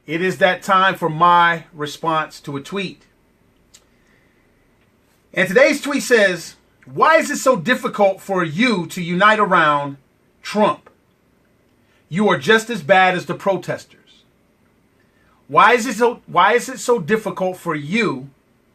It is that time for my response to a tweet. And today's tweet says, why is it so difficult for you to unite around Trump? You are just as bad as the protesters. Why is it so difficult for you,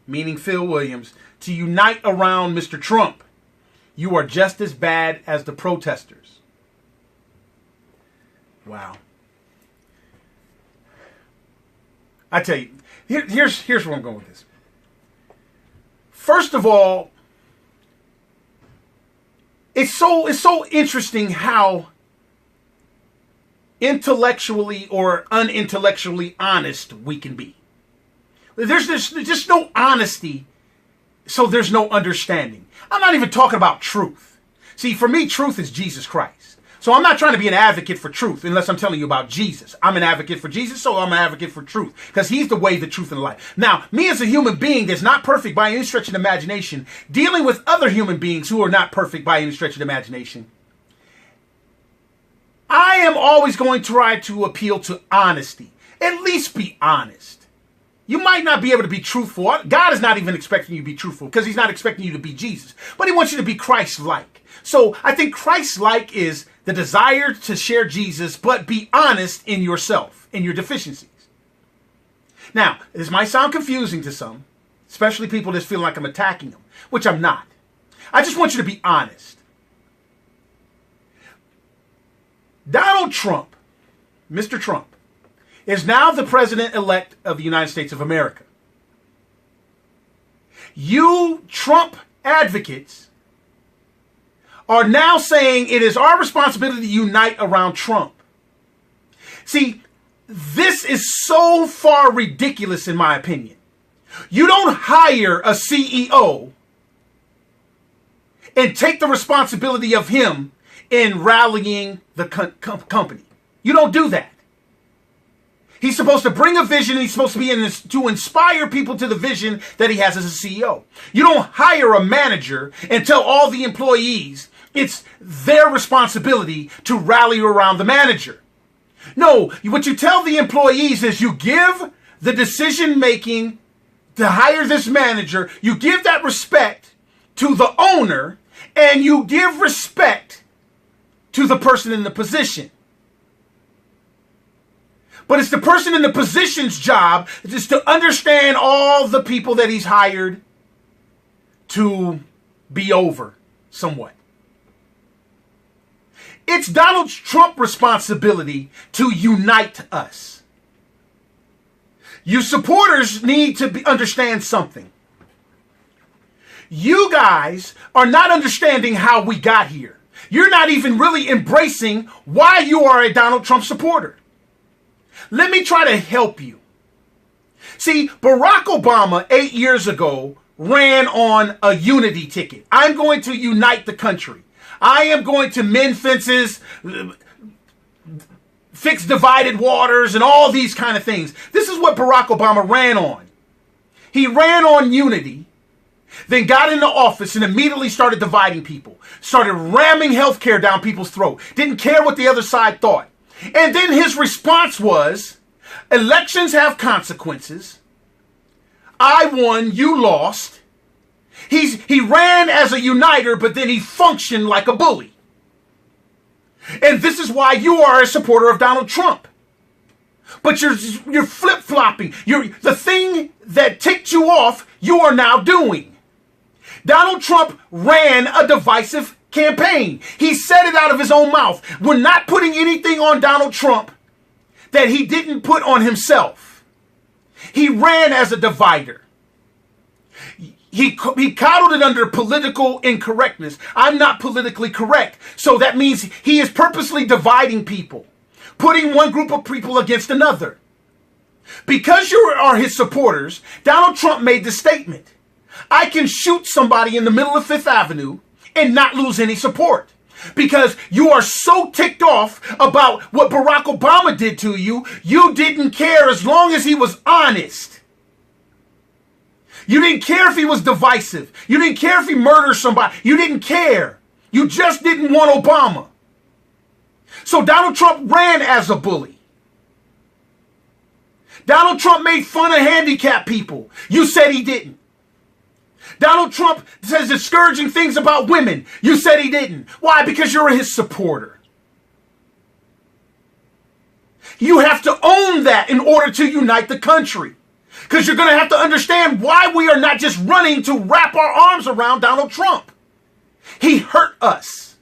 meaning Phil Williams, to unite around Mr. Trump? You are just as bad as the protesters. Wow. I tell you, here's where I'm going with this. First of all, it's so interesting how intellectually or unintellectually honest we can be. There's just no honesty, so there's no understanding. I'm not even talking about truth. See, for me, truth is Jesus Christ. So I'm not trying to be an advocate for truth unless I'm telling you about Jesus. I'm an advocate for Jesus, so I'm an advocate for truth because he's the way, the truth, and the life. Now, me as a human being that's not perfect by any stretch of the imagination, dealing with other human beings who are not perfect by any stretch of the imagination, I am always going to try to appeal to honesty. At least be honest. You might not be able to be truthful. God is not even expecting you to be truthful because he's not expecting you to be Jesus. But he wants you to be Christ-like. So I think Christ-like is the desire to share Jesus, but be honest in yourself, in your deficiencies. Now, this might sound confusing to some, especially people that feel like I'm attacking them, which I'm not. I just want you to be honest. Donald Trump, Mr. Trump, is now the president-elect of the United States of America. You Trump advocates are now saying it is our responsibility to unite around Trump. See, this is so far ridiculous in my opinion. You don't hire a CEO and take the responsibility of him in rallying the company. You don't do that. He's supposed to bring a vision. He's supposed to be to inspire people to the vision that he has as a CEO. You don't hire a manager and tell all the employees it's their responsibility to rally around the manager. No, what you tell the employees is you give the decision making to hire this manager. You give that respect to the owner and you give respect to the person in the position. But it's the person in the position's job is to understand all the people that he's hired to be over somewhat. It's Donald Trump's responsibility to unite us. You supporters need to understand something. You guys are not understanding how we got here. You're not even really embracing why you are a Donald Trump supporter. Let me try to help you. See, Barack Obama 8 years ago ran on a unity ticket. I'm going to unite the country. I am going to mend fences, fix divided waters, and all these kind of things. This is what Barack Obama ran on. He ran on unity, then got into office and immediately started dividing people, started ramming healthcare down people's throat, didn't care what the other side thought. And then his response was, elections have consequences. I won, you lost. He ran as a uniter, but then he functioned like a bully. And this is why you are a supporter of Donald Trump. But you're flip-flopping. The thing that ticked you off, you are now doing. Donald Trump ran a divisive campaign. He said it out of his own mouth. We're not putting anything on Donald Trump that he didn't put on himself. He ran as a divider. He coddled it under political incorrectness. I'm not politically correct. So that means he is purposely dividing people, putting one group of people against another. Because you are his supporters, Donald Trump made the statement, I can shoot somebody in the middle of Fifth Avenue and not lose any support. Because you are so ticked off about what Barack Obama did to you, you didn't care as long as he was honest. You didn't care if he was divisive. You didn't care if he murdered somebody. You didn't care. You just didn't want Obama. So Donald Trump ran as a bully. Donald Trump made fun of handicapped people. You said he didn't. Donald Trump says discouraging things about women. You said he didn't. Why? Because you're his supporter. You have to own that in order to unite the country. Because you're going to have to understand why we are not just running to wrap our arms around Donald Trump. He hurt us.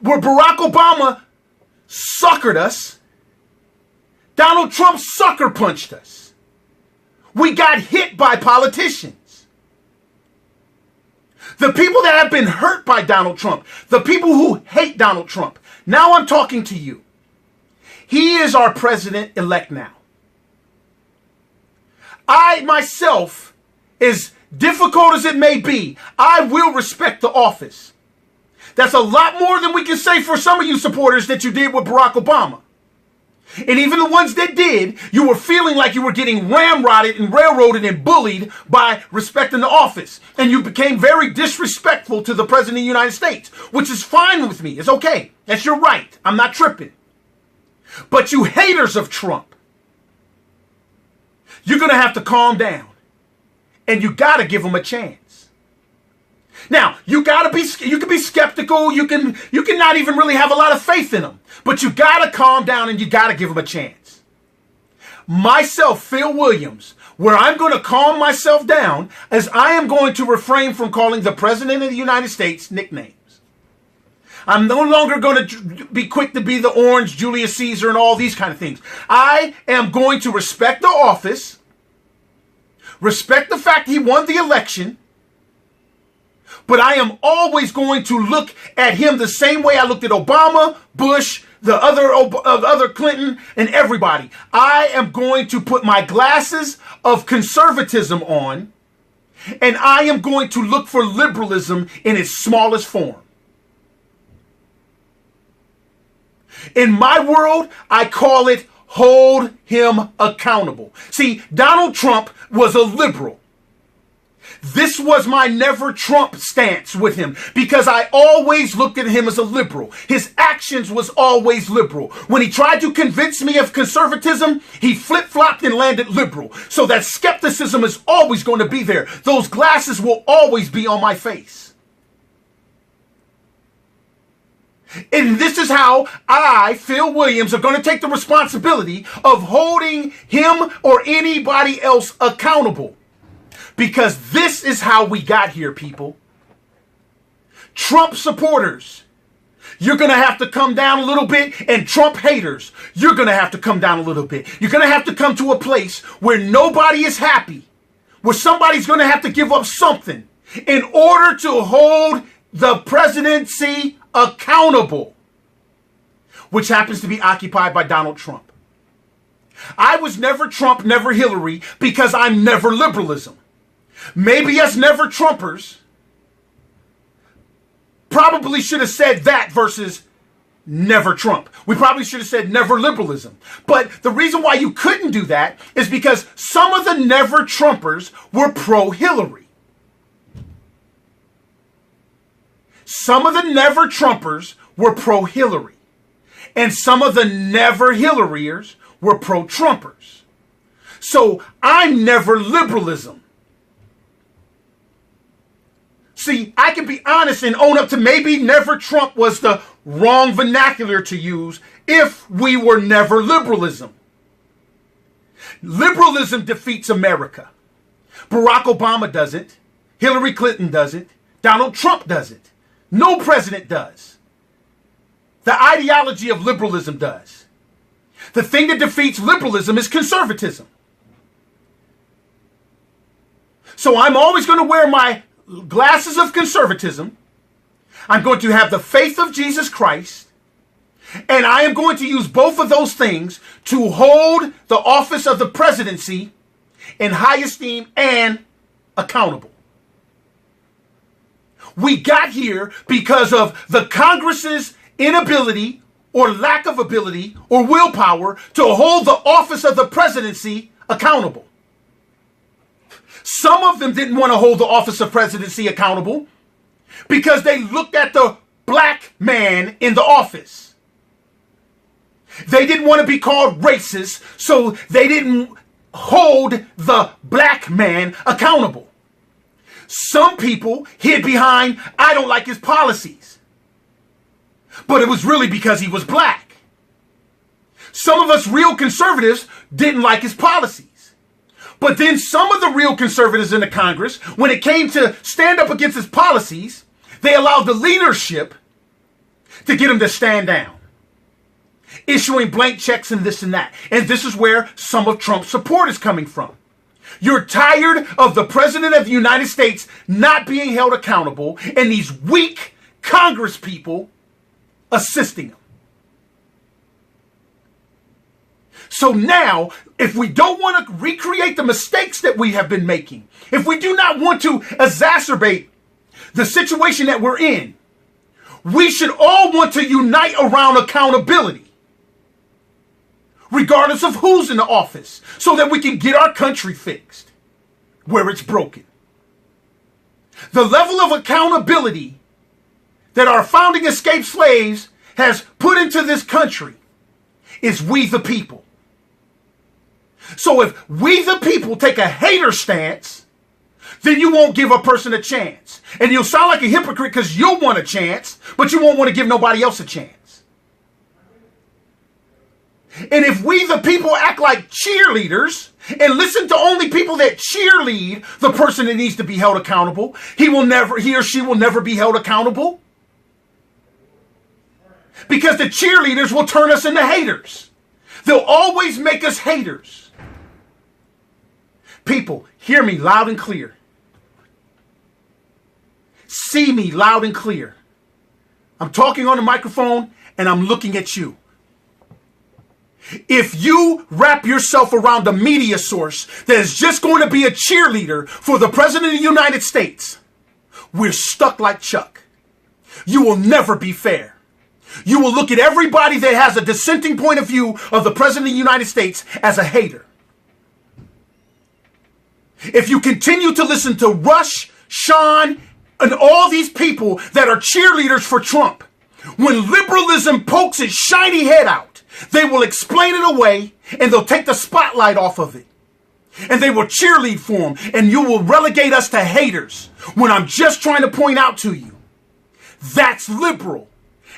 Where Barack Obama suckered us, Donald Trump sucker punched us. We got hit by politicians. The people that have been hurt by Donald Trump, the people who hate Donald Trump, now I'm talking to you. He is our president-elect now. I myself, as difficult as it may be, I will respect the office. That's a lot more than we can say for some of you supporters that you did with Barack Obama. And even the ones that did, you were feeling like you were getting ramrodded and railroaded and bullied by respecting the office. And you became very disrespectful to the President of the United States, which is fine with me. It's okay. That's your right. I'm not tripping. But you haters of Trump, you're going to have to calm down. And you got to give him a chance. Now, you can be skeptical. You can not even really have a lot of faith in him. But you got to calm down and you got to give him a chance. Myself, Phil Williams, where I'm going to calm myself down as I am going to refrain from calling the President of the United States nicknames. I'm no longer going to be quick to be the Orange Julius Caesar and all these kind of things. I am going to respect the office, respect the fact he won the election, but I am always going to look at him the same way I looked at Obama, Bush, the other Clinton, and everybody. I am going to put my glasses of conservatism on, and I am going to look for liberalism in its smallest form. In my world, I call it hold him accountable. See, Donald Trump was a liberal. This was my never Trump stance with him because I always looked at him as a liberal. His actions was always liberal. When he tried to convince me of conservatism, he flip-flopped and landed liberal. So that skepticism is always going to be there. Those glasses will always be on my face. And this is how I, Phil Williams, are going to take the responsibility of holding him or anybody else accountable. Because this is how we got here, people. Trump supporters, you're going to have to come down a little bit. And Trump haters, you're going to have to come down a little bit. You're going to have to come to a place where nobody is happy. Where somebody's going to have to give up something in order to hold the presidency accountable, which happens to be occupied by Donald Trump. I was never Trump, never Hillary, because I'm never liberalism. Maybe us never Trumpers probably should have said that versus never Trump. We probably should have said never liberalism. But the reason why you couldn't do that is because some of the never Trumpers were pro-Hillary. Some of the never Trumpers were pro-Hillary. And some of the never Hillaryers were pro-Trumpers. So I'm never liberalism. See, I can be honest and own up to maybe never Trump was the wrong vernacular to use if we were never liberalism. Liberalism defeats America. Barack Obama doesn't. Hillary Clinton doesn't. Donald Trump doesn't. No president does. The ideology of liberalism does. The thing that defeats liberalism is conservatism. So I'm always going to wear my glasses of conservatism. I'm going to have the faith of Jesus Christ. And I am going to use both of those things to hold the office of the presidency in high esteem and accountable. We got here because of the Congress's inability or lack of ability or willpower to hold the office of the presidency accountable. Some of them didn't want to hold the office of presidency accountable because they looked at the black man in the office. They didn't want to be called racist, so they didn't hold the black man accountable. Some people hid behind, I don't like his policies. But it was really because he was black. Some of us real conservatives didn't like his policies. But then some of the real conservatives in the Congress, when it came to stand up against his policies, they allowed the leadership to get him to stand down, issuing blank checks and this and that. And this is where some of Trump's support is coming from. You're tired of the President of the United States not being held accountable and these weak Congress people assisting him. So now, if we don't want to recreate the mistakes that we have been making, if we do not want to exacerbate the situation that we're in, we should all want to unite around accountability, regardless of who's in the office, so that we can get our country fixed where it's broken. The level of accountability that our founding escaped slaves has put into this country is we the people. So if we the people take a hater stance, then you won't give a person a chance. And you'll sound like a hypocrite because you'll want a chance, but you won't want to give nobody else a chance. And if we the people act like cheerleaders and listen to only people that cheerlead the person that needs to be held accountable, he or she will never be held accountable. Because the cheerleaders will turn us into haters. They'll always make us haters. People, hear me loud and clear. See me loud and clear. I'm talking on the microphone and I'm looking at you. If you wrap yourself around a media source that is just going to be a cheerleader for the President of the United States, we're stuck like Chuck. You will never be fair. You will look at everybody that has a dissenting point of view of the President of the United States as a hater. If you continue to listen to Rush, Sean, and all these people that are cheerleaders for Trump, when liberalism pokes its shiny head out, they will explain it away and they'll take the spotlight off of it. And they will cheerlead for him, and you will relegate us to haters when I'm just trying to point out to you. That's liberal.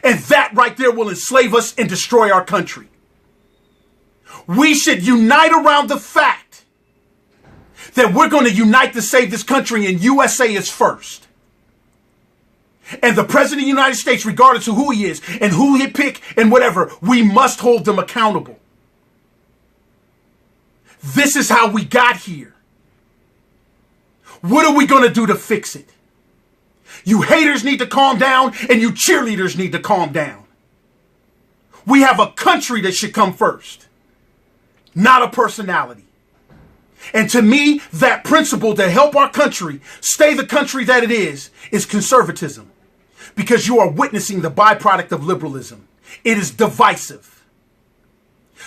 And that right there will enslave us and destroy our country. We should unite around the fact that we're going to unite to save this country, and USA is first. And the President of the United States, regardless of who he is and who he pick and whatever, we must hold them accountable. This is how we got here. What are we going to do to fix it? You haters need to calm down, and you cheerleaders need to calm down. We have a country that should come first, not a personality. And to me, that principle to help our country stay the country that it is conservatism. Because you are witnessing the byproduct of liberalism. It is divisive.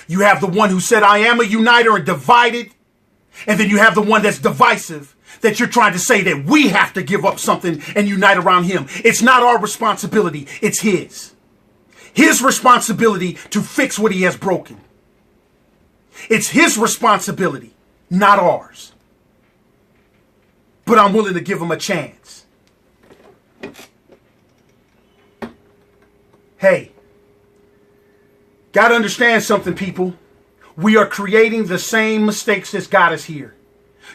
You have the one who said, I am a uniter and divided. And then you have the one that's divisive, that you're trying to say that we have to give up something and unite around him. It's not our responsibility. It's his. His responsibility to fix what he has broken. It's his responsibility, not ours. But I'm willing to give him a chance. Hey, gotta understand something, people. We are creating the same mistakes that's got us here.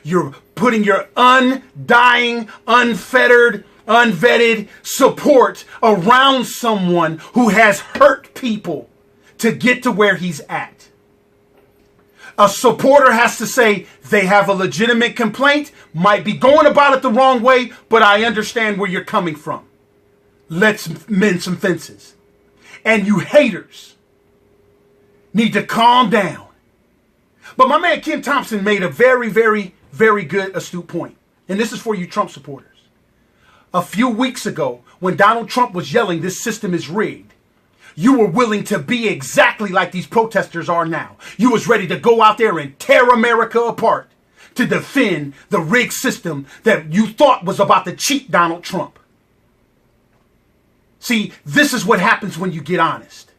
You're putting your undying, unfettered, unvetted support around someone who has hurt people to get to where he's at. A supporter has to say they have a legitimate complaint, might be going about it the wrong way, but I understand where you're coming from. Let's mend some fences. And you haters need to calm down. But my man Ken Thompson made a very, very, very good, astute point. And this is for you Trump supporters. A few weeks ago, when Donald Trump was yelling, this system is rigged, you were willing to be exactly like these protesters are now. You was ready to go out there and tear America apart to defend the rigged system that you thought was about to cheat Donald Trump. See, this is what happens when you get honest.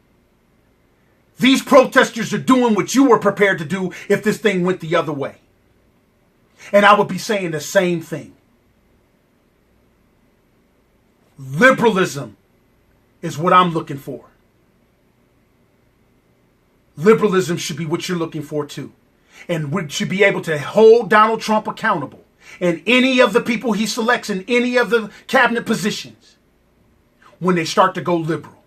These protesters are doing what you were prepared to do if this thing went the other way. And I would be saying the same thing. Liberalism is what I'm looking for. Liberalism should be what you're looking for too. And we should be able to hold Donald Trump accountable and any of the people he selects in any of the cabinet positions when they start to go liberal.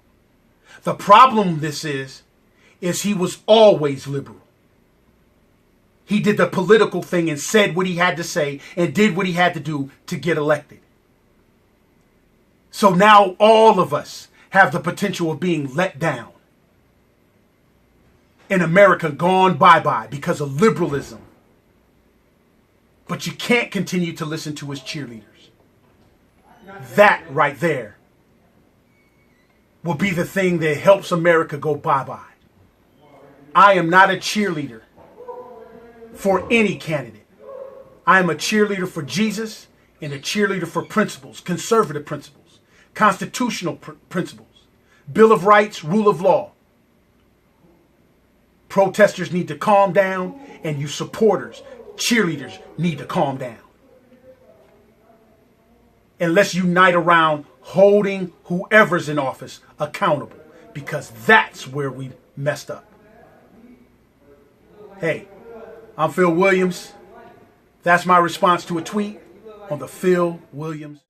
The problem this is he was always liberal. He did the political thing and said what he had to say and did what he had to do to get elected. So now all of us have the potential of being let down. In America, gone bye-bye because of liberalism. But you can't continue to listen to his cheerleaders. That right there will be the thing that helps America go bye-bye. I am not a cheerleader for any candidate. I am a cheerleader for Jesus and a cheerleader for principles, conservative principles, constitutional principles, Bill of Rights, rule of law. Protesters need to calm down, and you supporters, cheerleaders, need to calm down. And let's unite around holding whoever's in office accountable, because that's where we messed up. Hey, I'm Phil Williams. That's my response to a tweet on the Phil Williams.